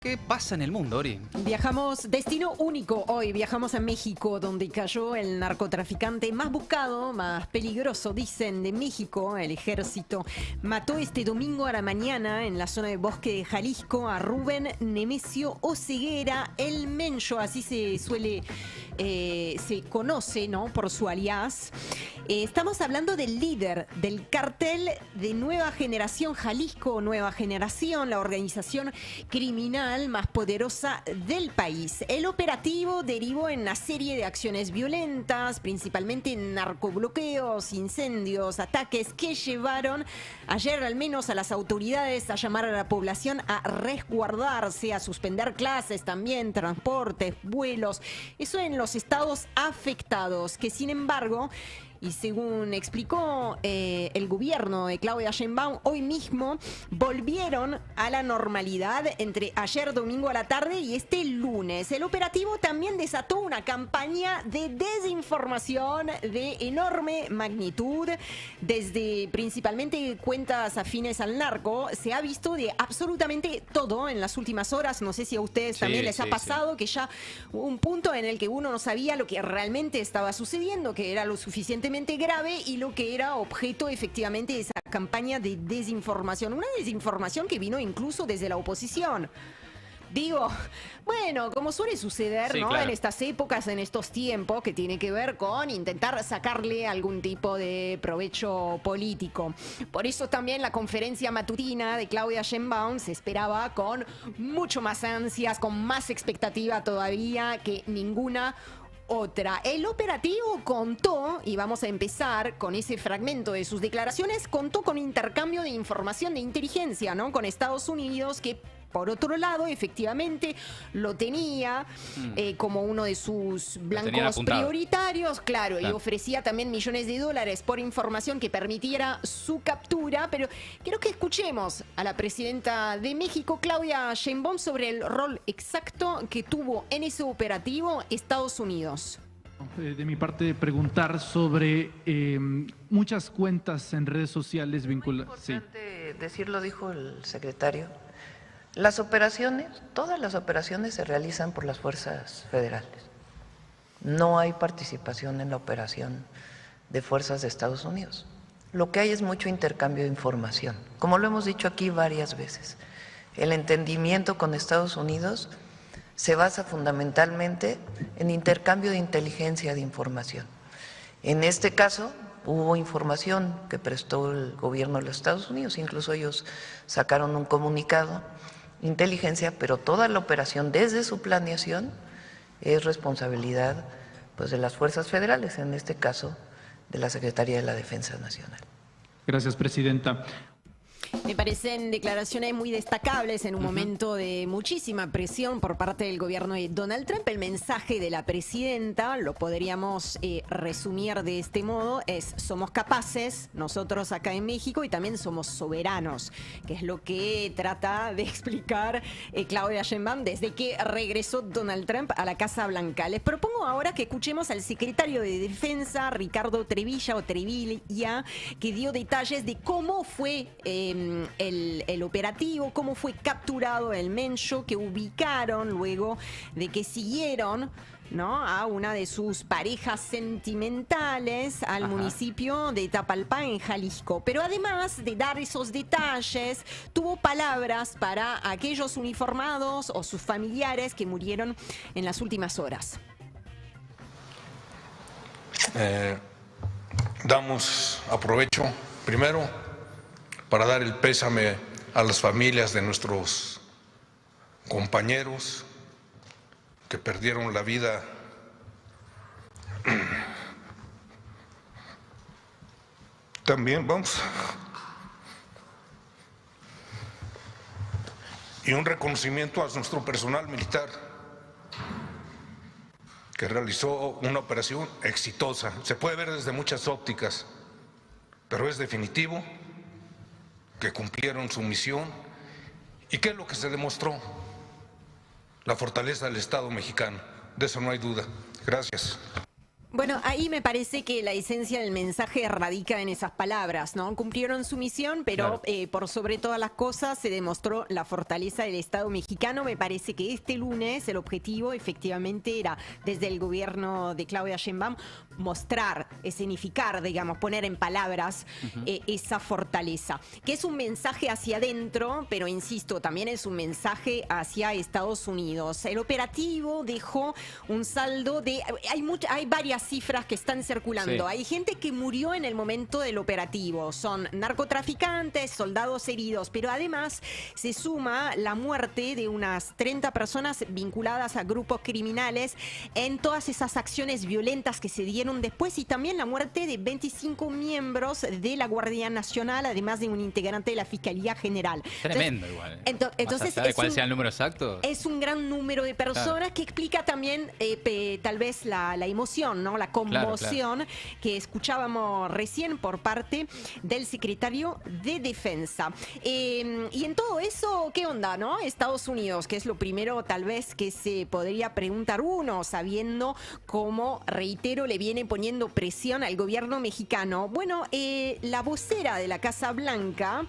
¿Qué pasa en el mundo, Ori? Viajamos, destino único hoy, viajamos a México, donde cayó el narcotraficante más buscado, más peligroso, dicen, de México. El ejército mató este domingo a la mañana en la zona de Bosque de Jalisco a Rubén Nemesio Oseguera, el Mencho, así se conoce, ¿no?, por su alias. Estamos hablando del líder del cártel de Nueva Generación Jalisco, Nueva Generación, la organización criminal más poderosa del país. El operativo derivó en una serie de acciones violentas, principalmente narcobloqueos, incendios, ataques que llevaron ayer al menos a las autoridades a llamar a la población a resguardarse, a suspender clases también, transportes, vuelos. Eso en los estados afectados, que sin embargo, y según explicó el gobierno de Claudia Sheinbaum, hoy mismo volvieron a la normalidad entre ayer domingo a la tarde y este lunes. El operativo también desató una campaña de desinformación de enorme magnitud. Desde principalmente cuentas afines al narco, se ha visto de absolutamente todo en las últimas horas. No sé si a ustedes también les ha pasado que ya hubo un punto en el que uno no sabía lo que realmente estaba sucediendo, que era lo suficientemente grave y lo que era objeto efectivamente de esa campaña de desinformación. Una desinformación que vino incluso desde la oposición. Digo, bueno, como suele suceder, ¿no?, claro, en estas épocas, en estos tiempos, que tiene que ver con intentar sacarle algún tipo de provecho político. Por eso también la conferencia matutina de Claudia Sheinbaum se esperaba con mucho más ansias, con más expectativa todavía que ninguna otra. El operativo contó, y vamos a empezar con ese fragmento de sus declaraciones, contó con intercambio de información de inteligencia, ¿no?, con Estados Unidos, que por otro lado, efectivamente, lo tenía como uno de sus blancos prioritarios, claro, y ofrecía también millones de dólares por información que permitiera su captura. Pero quiero que escuchemos a la presidenta de México, Claudia Sheinbaum, sobre el rol exacto que tuvo en ese operativo Estados Unidos. De mi parte, preguntar sobre muchas cuentas en redes sociales vinculadas. Es importante decirlo, dijo el secretario. Las operaciones, todas las operaciones se realizan por las fuerzas federales. No hay participación en la operación de fuerzas de Estados Unidos. Lo que hay es mucho intercambio de información. Como lo hemos dicho aquí varias veces, el entendimiento con Estados Unidos se basa fundamentalmente en intercambio de inteligencia de información. En este caso, hubo información que prestó el gobierno de los Estados Unidos, incluso ellos sacaron un comunicado, inteligencia, pero toda la operación desde su planeación es responsabilidad, pues, de las fuerzas federales, en este caso de la Secretaría de la Defensa Nacional. Gracias, presidenta. Me parecen declaraciones muy destacables en un momento de muchísima presión por parte del gobierno de Donald Trump. El mensaje de la presidenta, lo podríamos resumir de este modo, es: somos capaces, nosotros acá en México, y también somos soberanos, que es lo que trata de explicar Claudia Sheinbaum desde que regresó Donald Trump a la Casa Blanca. Les propongo ahora que escuchemos al secretario de Defensa, Ricardo Trevilla, que dio detalles de cómo fue el operativo, cómo fue capturado el Mencho, que ubicaron luego de que siguieron, ¿no?, a una de sus parejas sentimentales al municipio de Tapalpa, en Jalisco. Pero además de dar esos detalles, tuvo palabras para aquellos uniformados o sus familiares que murieron en las últimas horas. Aprovecho primero para dar el pésame a las familias de nuestros compañeros que perdieron la vida también, y un reconocimiento a nuestro personal militar que realizó una operación exitosa. Se puede ver desde muchas ópticas, pero es definitivo que cumplieron su misión. ¿Y qué es lo que se demostró? La fortaleza del Estado mexicano, de eso no hay duda. Gracias. Bueno, ahí me parece que la esencia del mensaje radica en esas palabras, ¿no? Cumplieron su misión, pero Claro. por sobre todas las cosas se demostró la fortaleza del Estado mexicano. Me parece que este lunes el objetivo efectivamente era, desde el gobierno de Claudia Sheinbaum, mostrar, escenificar, digamos, poner en palabras esa fortaleza, que es un mensaje hacia adentro, pero insisto, también es un mensaje hacia Estados Unidos. El operativo dejó un saldo de... Hay varias cifras que están circulando. Sí. Hay gente que murió en el momento del operativo. Son narcotraficantes, soldados heridos, pero además se suma la muerte de unas 30 personas vinculadas a grupos criminales en todas esas acciones violentas que se dieron después, y también la muerte de 25 miembros de la Guardia Nacional, además de un integrante de la Fiscalía General. Tremendo igual. Entonces, ¿Sabe cuál sea el número exacto? es un gran número de personas, Claro. que explica también tal vez la emoción, ¿no? La conmoción que escuchábamos recién por parte del secretario de Defensa. Y en todo eso, ¿qué onda, no? Estados Unidos, que es lo primero tal vez que se podría preguntar uno, sabiendo cómo, reitero, le viene poniendo presión al gobierno mexicano. Bueno, la vocera de la Casa Blanca...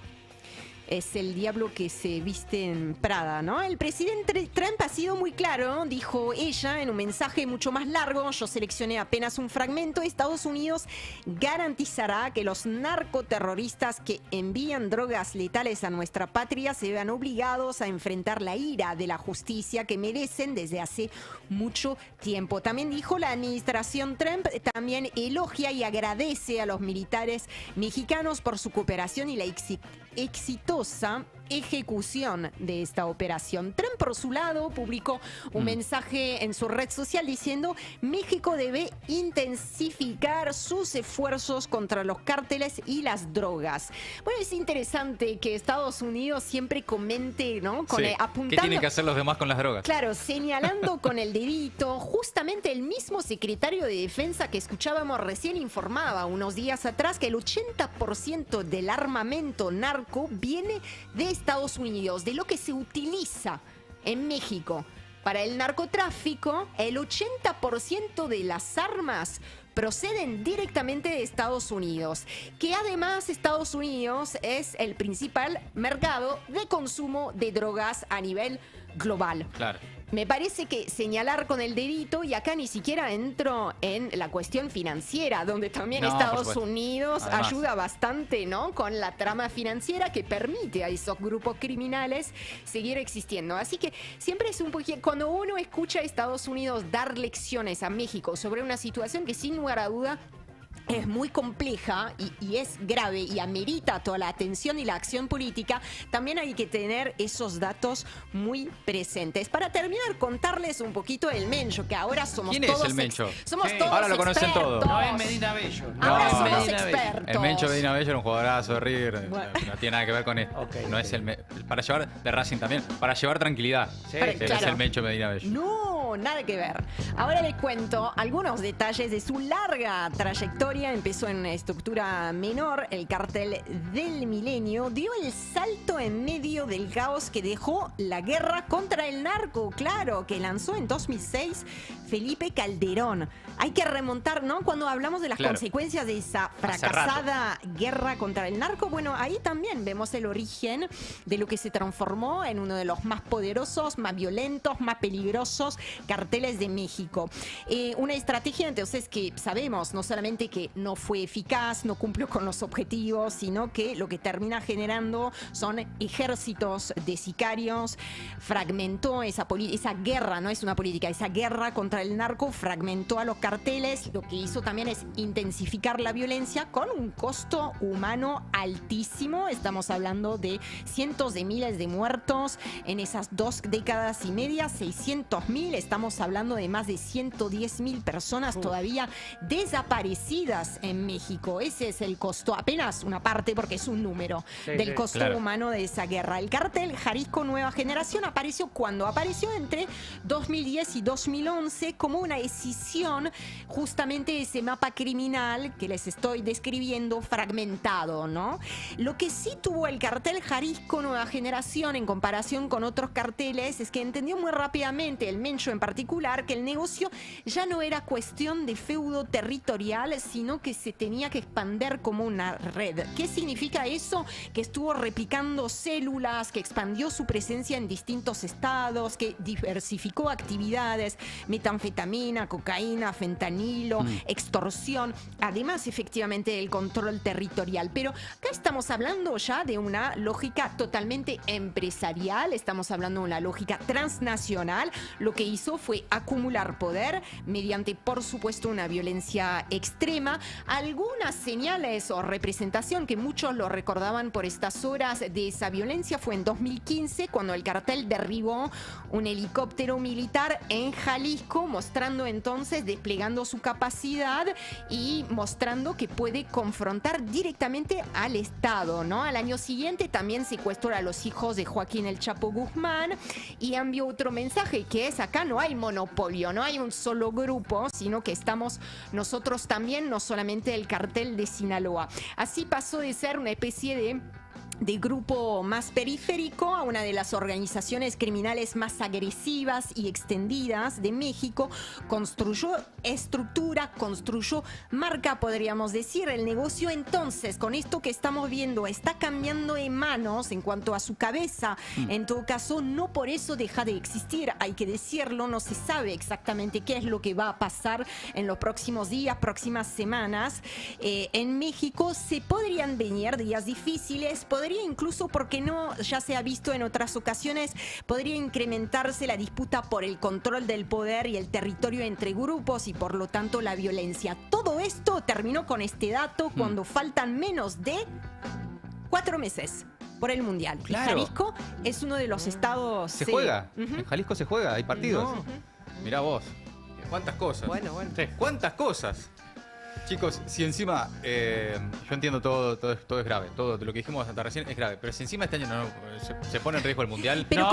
es el diablo que se viste en Prada, ¿no? El presidente Trump ha sido muy claro, dijo ella en un mensaje mucho más largo. Yo seleccioné apenas un fragmento. Estados Unidos garantizará que los narcoterroristas que envían drogas letales a nuestra patria se vean obligados a enfrentar la ira de la justicia que merecen desde hace mucho tiempo. También dijo la administración Trump, también elogia y agradece a los militares mexicanos por su cooperación y la exitosa ejecución de esta operación. Trump, por su lado, publicó un mensaje en su red social diciendo: México debe intensificar sus esfuerzos contra los cárteles y las drogas. Bueno, es interesante que Estados Unidos siempre comente, ¿no? Sí. Apuntando, ¿Qué tienen que hacer los demás con las drogas? claro, señalando con el dedito. Justamente el mismo secretario de Defensa que escuchábamos recién informaba unos días atrás que el 80% del armamento narco viene de Estados Unidos, de lo que se utiliza en México para el narcotráfico. El 80% de las armas proceden directamente de Estados Unidos, que además Estados Unidos es el principal mercado de consumo de drogas a nivel global. Claro. Me parece que señalar con el dedito, y acá ni siquiera entro en la cuestión financiera, donde también No, por Estados supuesto. Unidos Además. ayuda bastante, ¿no? Con la trama financiera que permite a esos grupos criminales seguir existiendo. Así que siempre es un poquito, cuando uno escucha a Estados Unidos dar lecciones a México sobre una situación que sin lugar a duda es muy compleja y es grave y amerita toda la atención y la acción política, también hay que tener esos datos muy presentes. Para terminar, contarles un poquito del Mencho, que ahora somos ¿Quién es todos el Mencho? somos Sí. todos Ahora lo conocen expertos. todos. No es Medina Bello. Ahora No, somos Medina Bello. expertos. El Mencho Medina Bello era un jugadorazo de River. Bueno. No tiene nada que ver con esto. Ok, no ok. es para llevar de Racing también. Para llevar tranquilidad. Sí, Para- Él claro. es el Mencho Medina Bello. No, nada que ver. Ahora les cuento algunos detalles de su larga trayectoria. Empezó en una estructura menor, el Cártel del Milenio dio el salto en medio del caos que dejó la guerra contra el narco, claro, que lanzó en 2006 Felipe Calderón. Hay que remontar, ¿no? Cuando hablamos de las Claro. consecuencias de esa fracasada guerra contra el narco, bueno, ahí también vemos el origen de lo que se transformó en uno de los más poderosos, más violentos, más peligrosos carteles de México. Una estrategia entonces que sabemos no solamente que no fue eficaz, no cumplió con los objetivos, sino que lo que termina generando son ejércitos de sicarios, fragmentó esa guerra, no es una política, esa guerra contra el narco fragmentó a los carteles, lo que hizo también es intensificar la violencia con un costo humano altísimo. Estamos hablando de cientos de miles de muertos en esas 2 décadas y media, 600.000, estamos hablando de más de 110.000 personas todavía desaparecidas en México. Ese es el costo, apenas una parte porque es un número del costo claro. humano de esa guerra. El cartel Jalisco Nueva Generación apareció cuando apareció entre 2010 y 2011 como una escisión justamente de ese mapa criminal que les estoy describiendo fragmentado, ¿no? Lo que sí tuvo el cartel Jalisco Nueva Generación en comparación con otros carteles es que entendió muy rápidamente, el Mencho en particular, que el negocio ya no era cuestión de feudo territorial, sino que se tenía que expandir como una red. ¿Qué significa eso? Que estuvo replicando células, que expandió su presencia en distintos estados, que diversificó actividades, metanfetamina, cocaína, fentanilo, extorsión, además efectivamente del control territorial. Pero acá estamos hablando ya de una lógica totalmente empresarial, estamos hablando de una lógica transnacional. Lo que hizo fue acumular poder mediante, por supuesto, una violencia extrema. Algunas señales o representación que muchos lo recordaban por estas horas de esa violencia fue en 2015, cuando el cartel derribó un helicóptero militar en Jalisco, mostrando entonces, desplegando su capacidad y mostrando que puede confrontar directamente al Estado, ¿no? Al año siguiente también secuestró a los hijos de Joaquín El Chapo Guzmán y envió otro mensaje, que es: acá no hay monopolio, no hay un solo grupo, sino que estamos nosotros también, no solamente el cartel de Sinaloa. Así pasó de ser una especie de grupo más periférico a una de las organizaciones criminales más agresivas y extendidas de México. Construyó estructura, construyó marca, podríamos decir. El negocio entonces, con esto que estamos viendo, está cambiando de manos en cuanto a su cabeza. En todo caso, no por eso deja de existir, hay que decirlo. No se sabe exactamente qué es lo que va a pasar en los próximos días, próximas semanas. En México se podrían venir días difíciles, podría incluso, porque no, ya se ha visto en otras ocasiones, podría incrementarse la disputa por el control del poder y el territorio entre grupos y por lo tanto la violencia. Todo esto terminó con este dato cuando faltan menos de 4 meses por el Mundial. Claro. Y Jalisco es uno de los estados... ¿Se juega? En Jalisco se juega, hay partidos. Mirá vos, cuántas cosas. Bueno. Sí, cuántas cosas. Chicos, si encima, yo entiendo todo es grave, todo lo que dijimos hasta recién es grave, pero si encima este año se pone en riesgo el Mundial, Pero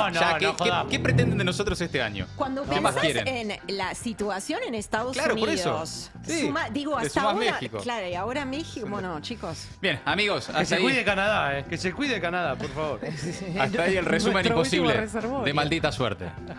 ¿qué pretenden de nosotros este año? Cuando ¿Qué más pensás quieren? en la situación en Estados Claro, por Unidos, eso. Sí. digo, Le hasta sumás ahora, México. claro, y ahora México, bueno, chicos. Bien, amigos, Que hasta se ahí, cuide Canadá, que se cuide Canadá, por favor. hasta ahí el resumen Nuestro último imposible reservorio. de Maldita Suerte.